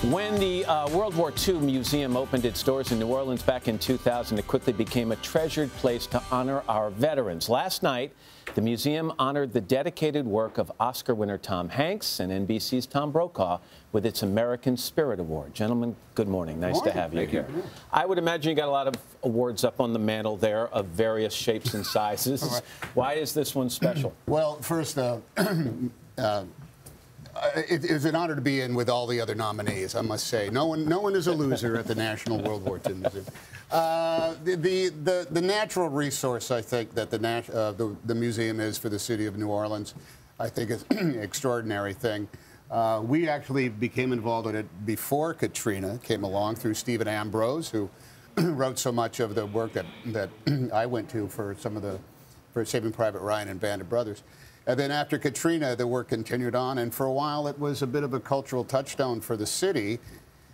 When the World War II Museum opened its doors in New Orleans back in 2000, it quickly became a treasured place to honor our veterans. Last night, the museum honored the dedicated work of Oscar winner Tom Hanks and NBC's Tom Brokaw with its American Spirit Award. Gentlemen, good morning. Nice to have you here. I would imagine you got a lot of awards up on the mantle there of various shapes and sizes. Right. Why is this one special? Well, first, it is an honor to be in with all the other nominees, I must say. No one is a loser at the National World War II Museum. The natural resource, I think, that the museum is for the city of New Orleans, I think is an extraordinary thing. We actually became involved in it before Katrina came along through Stephen Ambrose, who wrote so much of the work that I went to for Saving Private Ryan and Band of Brothers. And then after Katrina, the work continued on, and for a while it was a bit of a cultural touchstone for the city,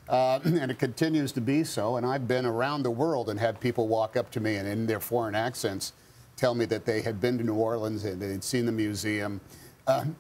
and it continues to be so. And I've been around the world and had people walk up to me and in their foreign accents tell me that they had been to New Orleans and they'd seen the museum,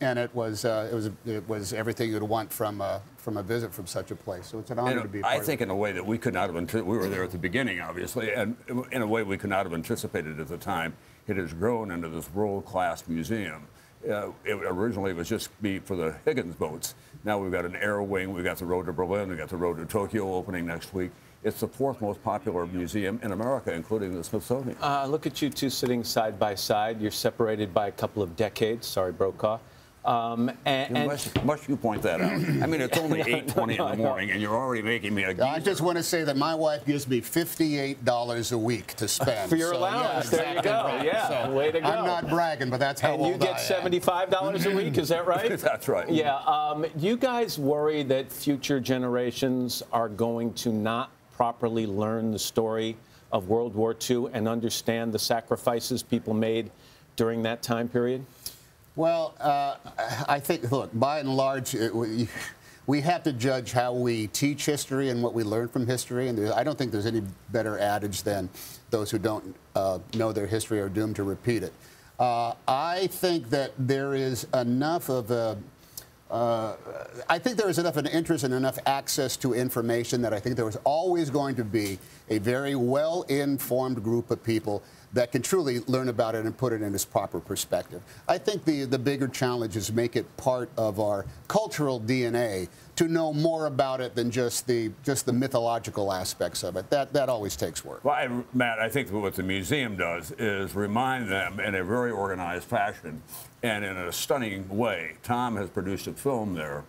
and it was everything you'd want from a visit from such a place. So it's an honor to be part of it. I think in a way that we could not have, we were there at the beginning, obviously, and in a way we could not have anticipated at the time. It has grown into this world-class museum. Originally, it was just be for the Higgins boats. Now we've got an air wing. We've got the road to Berlin. We've got the road to Tokyo opening next week. It's the fourth most popular museum in America, including the Smithsonian. Look at you two sitting side by side. You're separated by a couple of decades. Sorry, Brokaw. Must you point that out? I mean, it's only 8:20 in the morning, and you're already making me a geezer. I just want to say that my wife gives me $58 a week to spend. For your allowance. Yeah, there you go. Right. Yeah, so way to go. I'm not bragging, but that's how old I am. And you get $75 a week, is that right? That's right. Yeah. You guys worry that future generations are going to not properly learn the story of World War II and understand the sacrifices people made during that time period? Well, I think, look, by and large, we have to judge how we teach history and what we learn from history. And I don't think there's any better adage than those who don't know their history are doomed to repeat it. I think that there is enough of I think there is enough of an interest and enough access to information that I think there was always going to be a very well-informed group of people that can truly learn about it and put it in its proper perspective. I think the bigger challenge is make it part of our cultural DNA to know more about it than just the mythological aspects of it. That always takes work. Well, Matt, I think what the museum does is remind them in a very organized fashion and in a stunning way. Tom has produced a film there.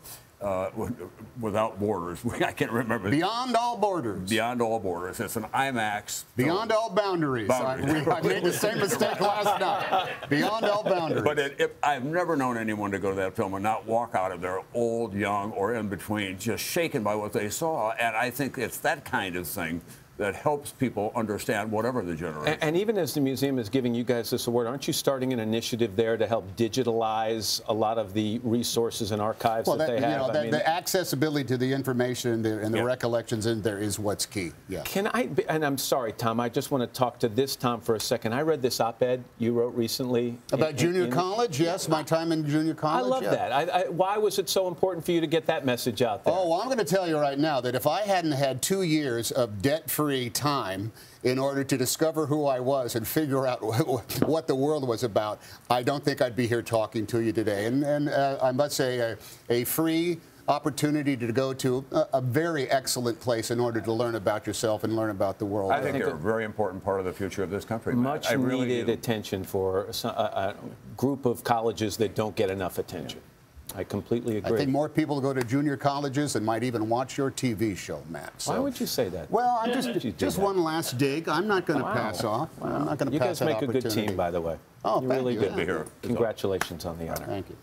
Without Borders. I can't remember. Beyond All Borders. Beyond All Borders. It's an IMAX. Beyond All Boundaries. I made the same mistake last night. Beyond All Boundaries. But I've never known anyone to go to that film and not walk out of there old, young, or in between, just shaken by what they saw. And I think it's that kind of thing that helps people understand whatever the generation. And even as the museum is giving you guys this award, aren't you starting an initiative there to help digitalize a lot of the resources and archives that they have? The accessibility to the information and the recollections in there is what's key. Yeah. And I'm sorry, Tom, I just want to talk to this Tom for a second. I read this op-ed you wrote recently. About junior college? Yes, my time in junior college. I love that. Why was it so important for you to get that message out there? Oh, well, I'm going to tell you right now that if I hadn't had 2 years of debt-free time in order to discover who I was and figure out what the world was about, I don't think I'd be here talking to you today. And I must say a free opportunity to go to a very excellent place in order to learn about yourself and learn about the world. I think you're a very important part of the future of this country. Much needed attention for a group of colleges that don't get enough attention. I completely agree. I think more people go to junior colleges and might even watch your TV show, Matt. So. Why would you say that? Well, I'm just one last dig. I'm not going to pass off. Wow. I'm not going to pass that opportunity. You guys make a good team, by the way. Oh, you really you. do. Congratulations on the honor. Thank you.